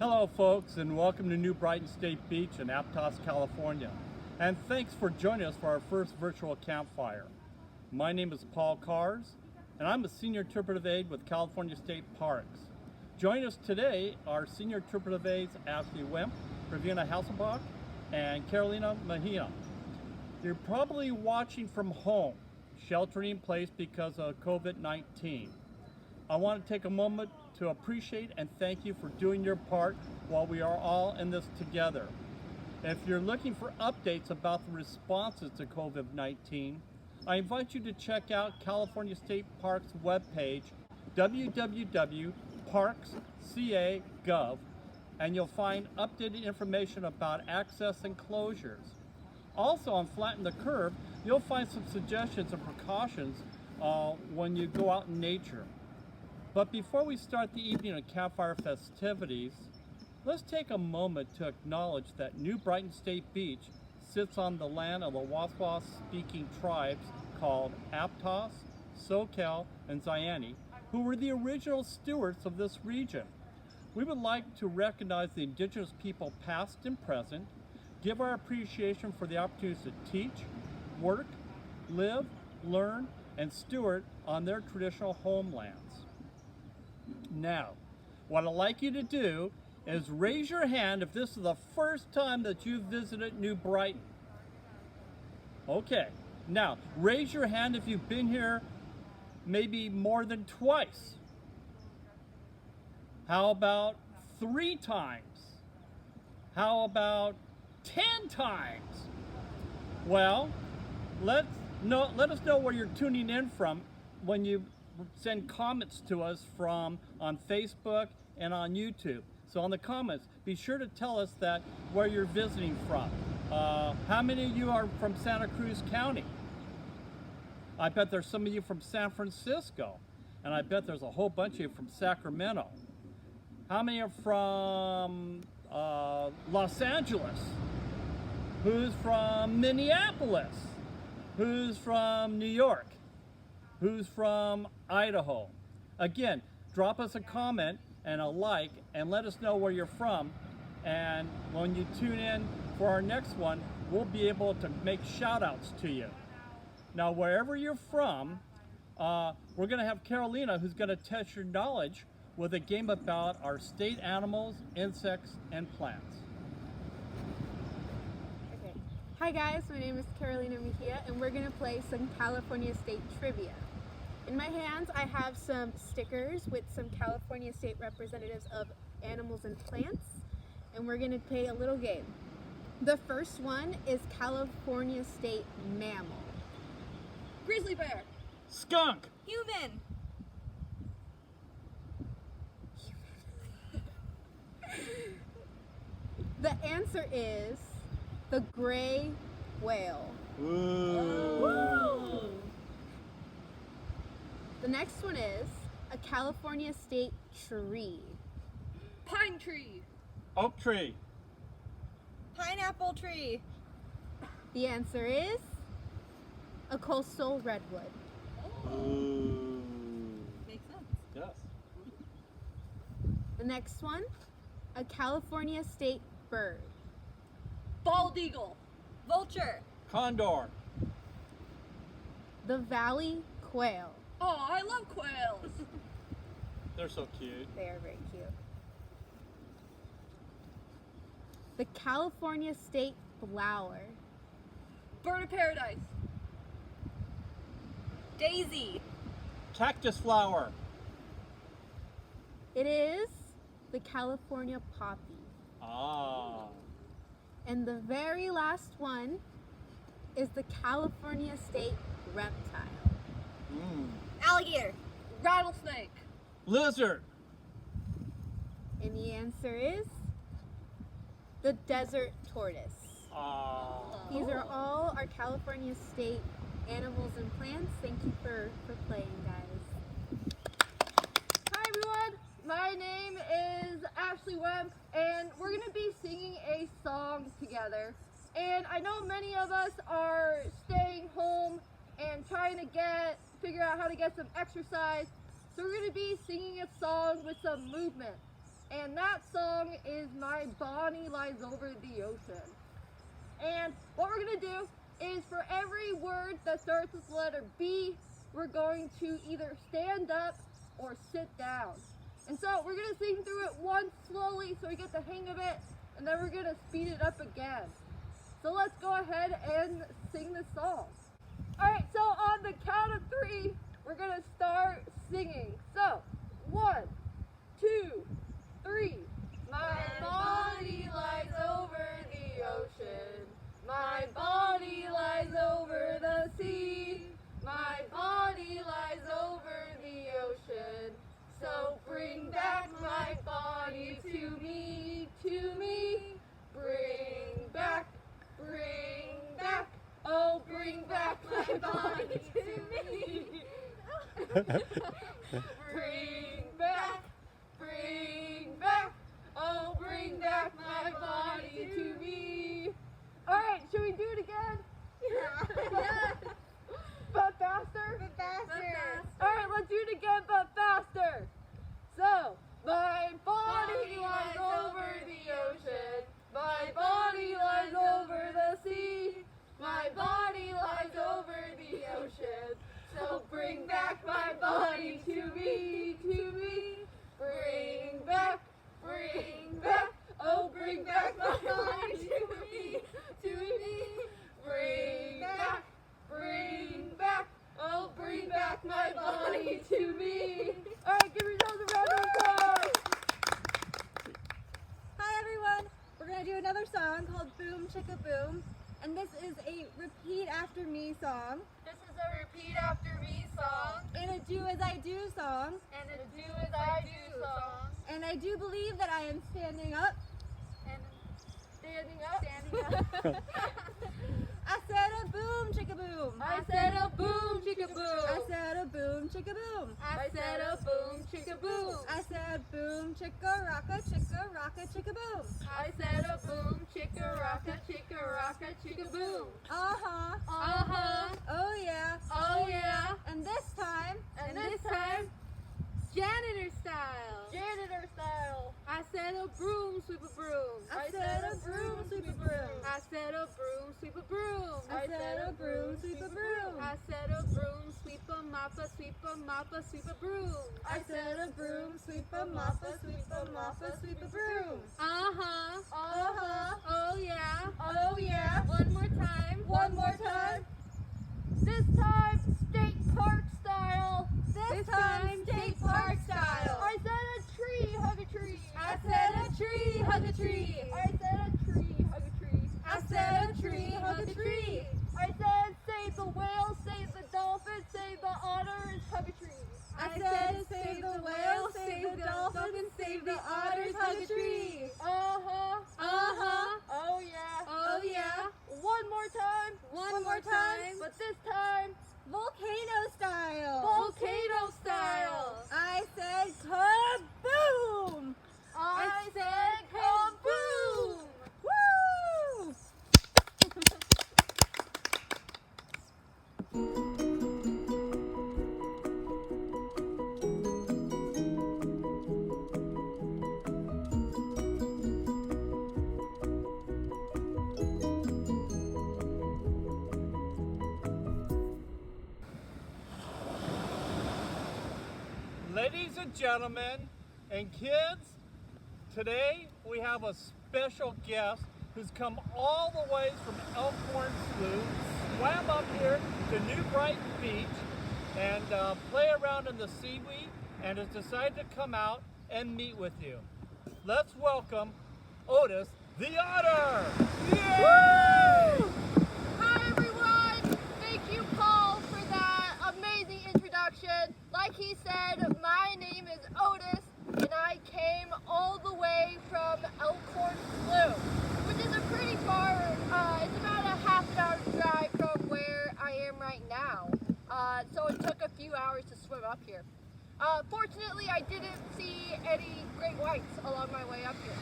Hello folks, and welcome to New Brighton State Beach in Aptos, California. And thanks for joining us for our first virtual campfire. My name is Paul Kars, and I'm a Senior Interpretive Aide with California State Parks. Joining us today are Senior Interpretive Aides Ashley Wemp, Ravina Hasselbach, and Carolina Mejia. You're probably watching from home, sheltering in place because of COVID-19. I want to take a moment to appreciate and thank you for doing your part while we are all in this together. If you're looking for updates about the responses to COVID-19, I invite you to check out California State Parks webpage, www.parks.ca.gov, and you'll find updated information about access and closures. Also on Flatten the Curve, you'll find some suggestions and precautions when you go out in nature. But before we start the evening of campfire festivities, let's take a moment to acknowledge that New Brighton State Beach sits on the land of the Waswas-speaking tribes called Aptos, Soquel, and Zayani, who were the original stewards of this region. We would like to recognize the indigenous people past and present, give our appreciation for the opportunities to teach, work, live, learn, and steward on their traditional homelands. Now, what I'd like you to do is raise your hand if this is the first time that you've visited New Brighton. Okay, now raise your hand if you've been here maybe more than twice. How about 3 times? How about 10 times? Well, let us know where you're tuning in from when you send comments to us from on Facebook and on YouTube. So on the comments, be sure to tell us that where you're visiting from. How many of you are from Santa Cruz County? I bet there's some of you from San Francisco, and I bet there's a whole bunch of you from Sacramento. How many are from Los Angeles? Who's from Minneapolis? Who's from New York? Who's from Idaho? Again, drop us a comment and a like and let us know where you're from. And when you tune in for our next one, we'll be able to make shout outs to you. Now, wherever you're from, we're going to have Carolina, who's going to test your knowledge with a game about our state animals, insects, and plants. Okay. Hi guys, my name is Carolina Mejia, and we're going to play some California State trivia. In my hands, I have some stickers with some California State representatives of animals and plants, and we're going to play a little game. The first one is California State mammal. Grizzly bear. Skunk. Human. The answer is the gray whale. Ooh. The next one is a California State tree. Pine tree. Oak tree. Pineapple tree. The answer is a coastal redwood. Ooh. Makes sense. Yes. The next one, a California State bird. Bald eagle. Vulture. Condor. The valley quail. Oh, I love quails. They're so cute. They are very cute. The California State flower. Bird of paradise. Daisy. Cactus flower. It is the California poppy. Ah. And the very last one is the California State reptile. Alligator. Rattlesnake. Lizard. And the answer is the desert tortoise. Ah. These are all our California State animals and plants. Thank you for playing, guys. Hi everyone, my name is Ashley Wemp, and we're going to be singing a song together. And I know many of us are staying home and trying to figure out how to get some exercise. So we're going to be singing a song with some movement. And that song is My Bonnie Lies Over the Ocean. And what we're going to do is for every word that starts with the letter B, we're going to either stand up or sit down. And so we're going to sing through it once slowly so we get the hang of it, and then we're going to speed it up again. So let's go ahead and sing the song. Alright, so on the count of 3, we're going to start singing. So, 1, 2, 3. My body lies over the ocean. My body lies over the sea. My body lies over the ocean. So bring back my body to me, to me. Bring back, oh bring back my body to me. Bring back, oh bring back my body to me. Alright, should we do it again? Yeah. But faster? But faster. Alright, let's do it again, but faster. So, my body lies over the ocean. My body lies over the sea. My body lies over the ocean. So bring back my body to me, to me. Bring back, oh bring back my body to me, to me. Bring back, oh bring back my body to me. Alright, give yourselves a round of applause. Hi everyone. We're gonna do another song called Boom Chicka Boom, and this is a repeat after me song. This is a repeat after me song. And a do as I do song. And a do as I do song. And I do believe that I am standing up. And standing up. Standing up. I said a boom chicka boom. I said a boom chicka boom. I said a boom chicka boom. I said a boom chicka boom. I said boom chicka rocka chicka boom. I said a boom chicka rocka chicka boom. Uh-huh. Uh-huh. Oh yeah. Oh yeah. And this time, janitor style. Janitor style. I said a broom sweep a broom. I said a broom sweep a broom. I said a broom sweep a broom. I said a broom sweep a broom. I said a broom sweep a mop a sweep a mop a sweep a broom. I said a broom sweep a mop a sweep a mop a sweep a broom. Uh-huh. Uh-huh. Oh yeah. Oh yeah. One more time. One more time. This time, state park style. This time, state park style. I said a tree, hug a tree. I said a tree, hug a tree. I said a tree, hug a tree. I said a tree, hug a tree. I said save the whale, save the dolphin, save the otters, hug a tree. I said save the whale, save the dolphin, and save the otters, hug a tree. Uh-huh. Uh-huh. Oh yeah. Oh yeah. One more time. One more time. But this time, Volcano style. volcano style. I said kaboom. I said kaboom. Woo! Ladies and gentlemen and kids, today we have a special guest who's come all the way from Elkhorn Slough, swam up here to New Brighton Beach and play around in the seaweed and has decided to come out and meet with you. Let's welcome Otis the otter! Yay! Hi everyone! Thank you, Paul, for that amazing introduction. Like he said, my name is Otis, and I came all the way from Elkhorn Slough, which is a pretty far, it's about a half-hour drive from where I am right now. So it took a few hours to swim up here. Fortunately, I didn't see any great whites along my way up here.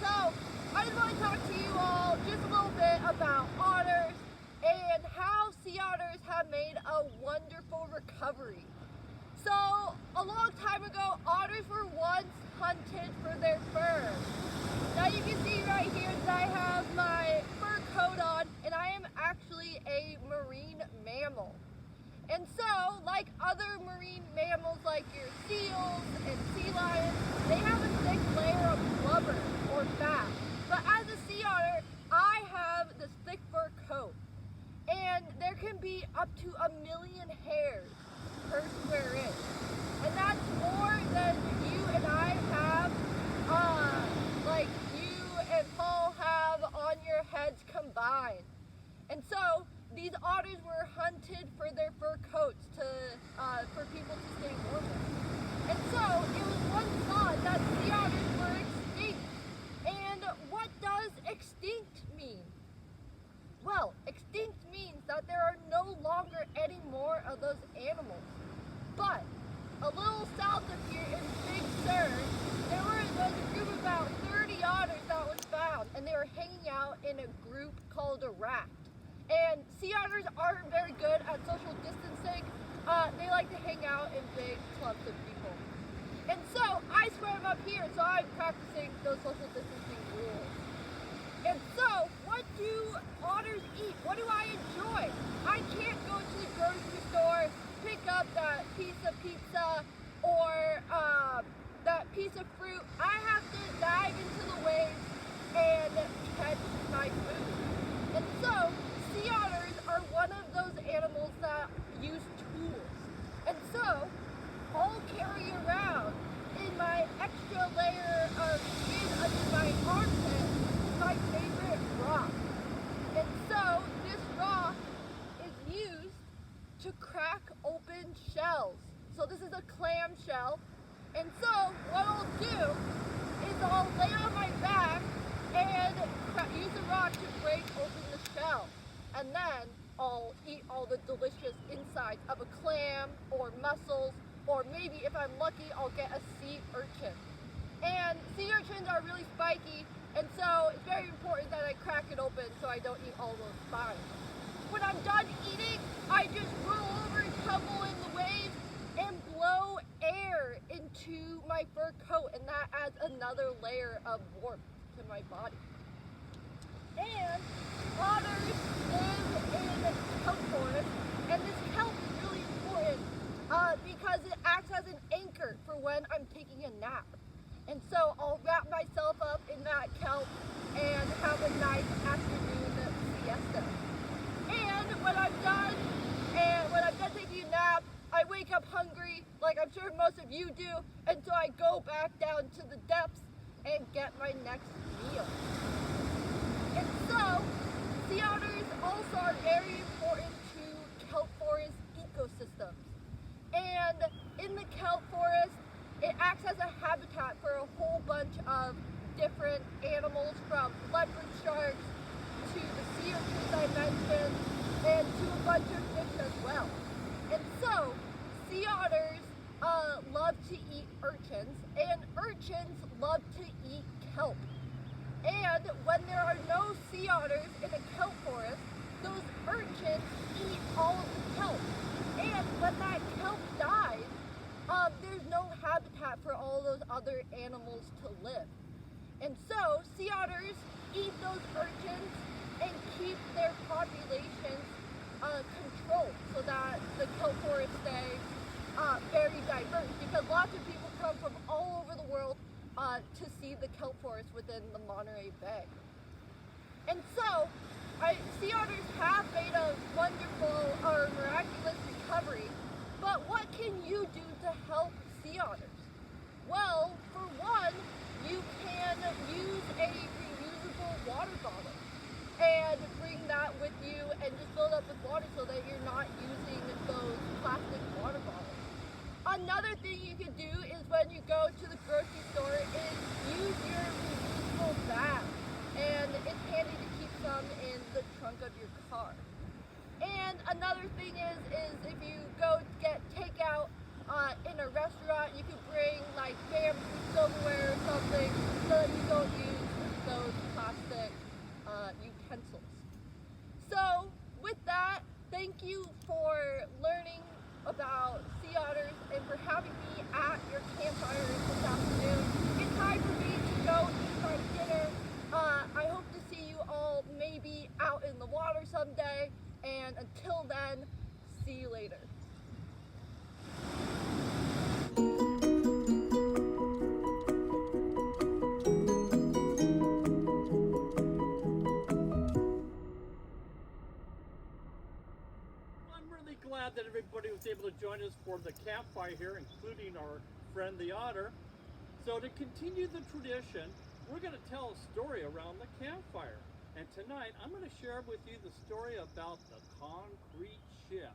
So, I just want to talk to you all just a little bit about otters and how sea otters have made a wonderful recovery. So, a long time ago, otters were once hunted for their fur. Now you can see right here that I have my fur coat on, and I am actually a marine mammal. And so, like other marine mammals like your seals and sea lions, they have a thick layer of blubber or fat. But as a sea otter, I have this thick fur coat. And there can be up to 1 million hairs per square inch. And that's more than you and I have, like you and Paul have on your heads combined. And so, these otters were hunted for their fur coats for people to stay warmer. And so, it was once thought that sea otters were extinct. And what does extinct mean? Well, extinct means that there are no longer any more of those animals. But a little south of here in Big Sur, there was a group of about 30 otters that was found, and they were hanging out in a group called a raft. And sea otters aren't very good at social distancing. They like to hang out in big clumps of people. And so I swam up here, so I'm practicing those social distancing rules. And so, what do otters eat? What do I enjoy? I can't go to the grocery store, pick up that piece of pizza or that piece of fruit. I have to dive into the waves and catch my food. And so, sea otters are one of those animals that use tools. And so, I'll carry around in my extra layer of skin under my armpit my favorite rock. And so, this rock is used to crack open shells. So this is a clam shell. And so, what I'll do is I'll lay on my back and use a rock to break open the shell. And then I'll eat all the delicious insides of a clam or mussels, or maybe if I'm lucky, I'll get a sea urchin. And sea urchins are really spiky, and so it's very important that I crack it open so I don't eat all those spines. When I'm done eating, I just roll over and tumble in the waves and blow air into my fur coat, and that adds another layer of warmth to my body. And otters live in kelp forest, and this kelp is really important because it acts as an anchor for when I'm taking a nap. And so I'll wrap myself up in that kelp and have a nice afternoon siesta. And when I'm done taking a nap, I wake up hungry, like I'm sure most of you do, and so I go back down to the depths and get my next meal. And so, sea otters also are very important to kelp forest ecosystems. And in the kelp forest, it acts as a habitat for a whole bunch of different animals, from leopard sharks to the sea urchins I mentioned, and to a bunch of fish as well. And so, sea otters love to eat urchins, and urchins love to eat kelp. And when there are no sea otters in a kelp forest, those urchins eat all of the kelp. And when that kelp dies, there's no habitat for all those other animals to live. And so, sea otters eat those urchins and keep their populations controlled so that the kelp forests stay very diverse, because lots of people come from all over the world to see the kelp forest within the Monterey Bay. And so, sea otters have made a wonderful or miraculous recovery, but what can you do to help sea otters? Well, for one, you can use a reusable water bottle and bring that with you and just fill it up with water so that you're not using those plastic water bottles. Another thing you can do is when you go to the grocery store is use your reusable bag. And it's handy to keep some in the trunk of your car. And another thing is if you go get takeout in a restaurant, you can bring like bamboo silverware or something so that you don't use those plastic utensils. So with that, thank you for learning about sea otters and for having me at your campfire this afternoon. It's time for me to go eat my dinner. I hope to see you all maybe out in the water someday, and until then, see you later. I'm really glad that everybody was able to join us for the campfire here, including our friend the otter. So to continue the tradition, we're going to tell a story around the campfire. And tonight, I'm going to share with you the story about the concrete ship.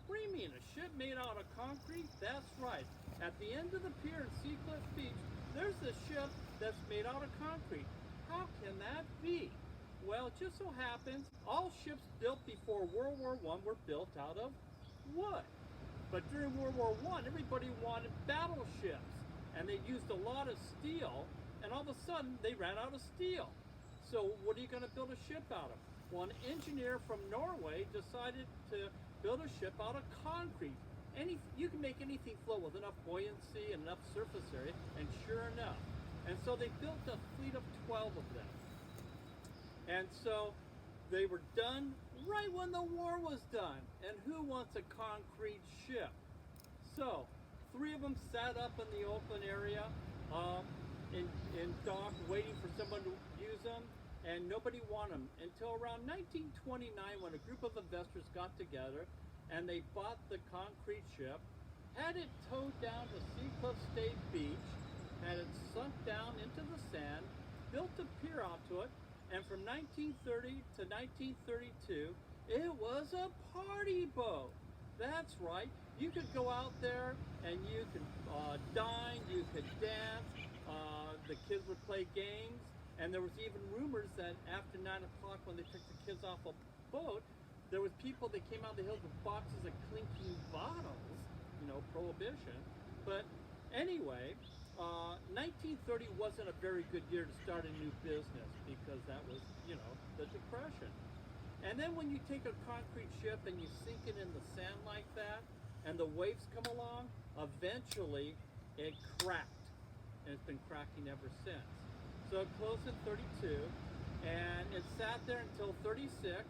What do you mean, a ship made out of concrete? That's right. At the end of the pier in Seacliff Beach, there's a ship that's made out of concrete. How can that be? Well, it just so happens all ships built before World War I were built out of wood. But during World War I, everybody wanted battleships, and they used a lot of steel, and all of a sudden they ran out of steel. So what are you going to build a ship out of? Well, an engineer from Norway decided to build a ship out of concrete. You can make anything float with enough buoyancy and enough surface area, and sure enough. And so they built a fleet of 12 of them. And so they were done right when the war was done. And who wants a concrete ship? So 3 of them sat up in the open area in dock waiting for someone to use them, and nobody wanted them until around 1929 when a group of investors got together and they bought the concrete ship, had it towed down to Seacliff State Beach, had it sunk down into the sand, built a pier onto it, and from 1930 to 1932, it was a party boat. That's right. You could go out there and you could dine, you could dance, the kids would play games, and there was even rumors that after 9 o'clock when they took the kids off a boat, there was people that came out of the hills with boxes of clinking bottles, prohibition. But anyway, 1930 wasn't a very good year to start a new business because that was, the Depression. And then when you take a concrete ship and you sink it in the sand like that, and the waves come along, eventually it cracked. And it's been cracking ever since. So it closed in 32, and it sat there until 36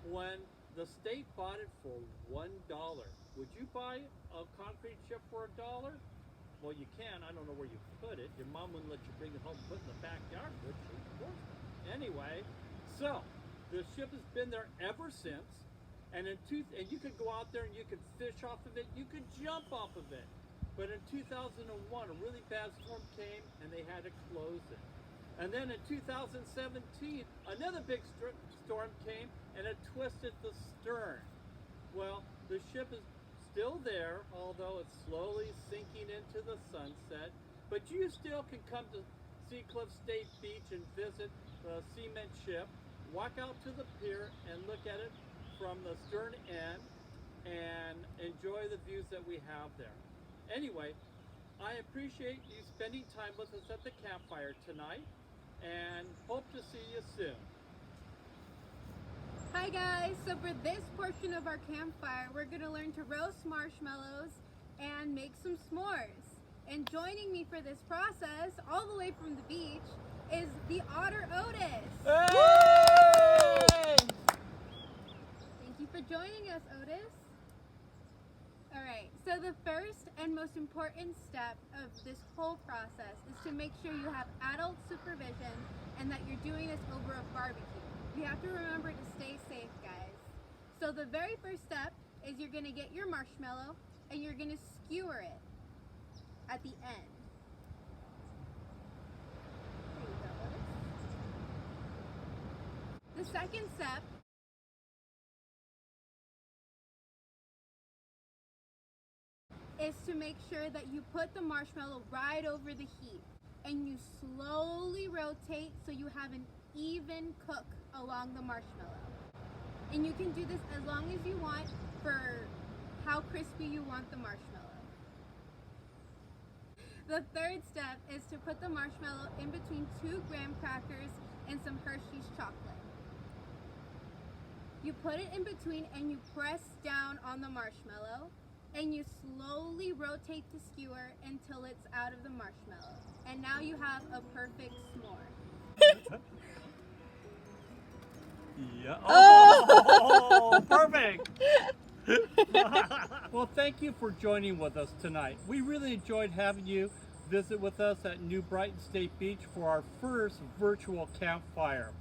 when the state bought it for $1. Would you buy a concrete ship for $1? Well, you can. I don't know where you put it. Your mom wouldn't let you bring it home and put it in the backyard, would she? Of course not. Anyway, so the ship has been there ever since, and you could go out there and you could fish off of it. You could jump off of it. But in 2001, a really bad storm came and they had to close it. And then in 2017, another big storm came and it twisted the stern. Well, the ship is still there, although it's slowly sinking into the sunset. But you still can come to Seacliff State Beach and visit the cement ship, walk out to the pier and look at it from the stern end and enjoy the views that we have there. Anyway, I appreciate you spending time with us at the campfire tonight and hope to see you soon. Hi guys, so for this portion of our campfire, we're going to learn to roast marshmallows and make some s'mores. And joining me for this process, all the way from the beach, is the otter Otis. Hey! Thank you for joining us, Otis. Alright, so the first and most important step of this whole process is to make sure you have adult supervision and that you're doing this over a barbecue. You have to remember to stay safe, guys. So the very first step is you're going to get your marshmallow and you're going to skewer it at the end. There you go, Otis. The second step is to make sure that you put the marshmallow right over the heat and you slowly rotate so you have an even cook along the marshmallow. And you can do this as long as you want for how crispy you want the marshmallow. The third step is to put the marshmallow in between 2 graham crackers and some Hershey's chocolate. You put it in between and you press down on the marshmallow and you slowly rotate the skewer until it's out of the marshmallow. And now you have a perfect s'more. Yeah. Oh, perfect. Well, thank you for joining with us tonight. We really enjoyed having you visit with us at New Brighton State Beach for our first virtual campfire.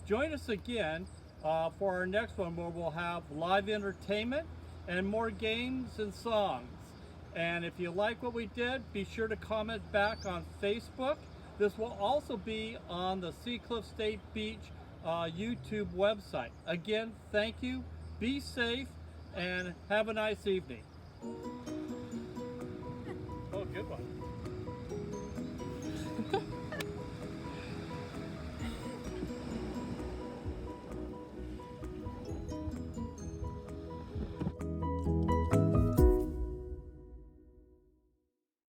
Join us again for our next one, where we'll have live entertainment and more games and songs. And if you like what we did, be sure to comment back on Facebook. This will also be on the Seacliff State Beach YouTube website. Again, thank you, be safe, and have a nice evening. Oh, good one.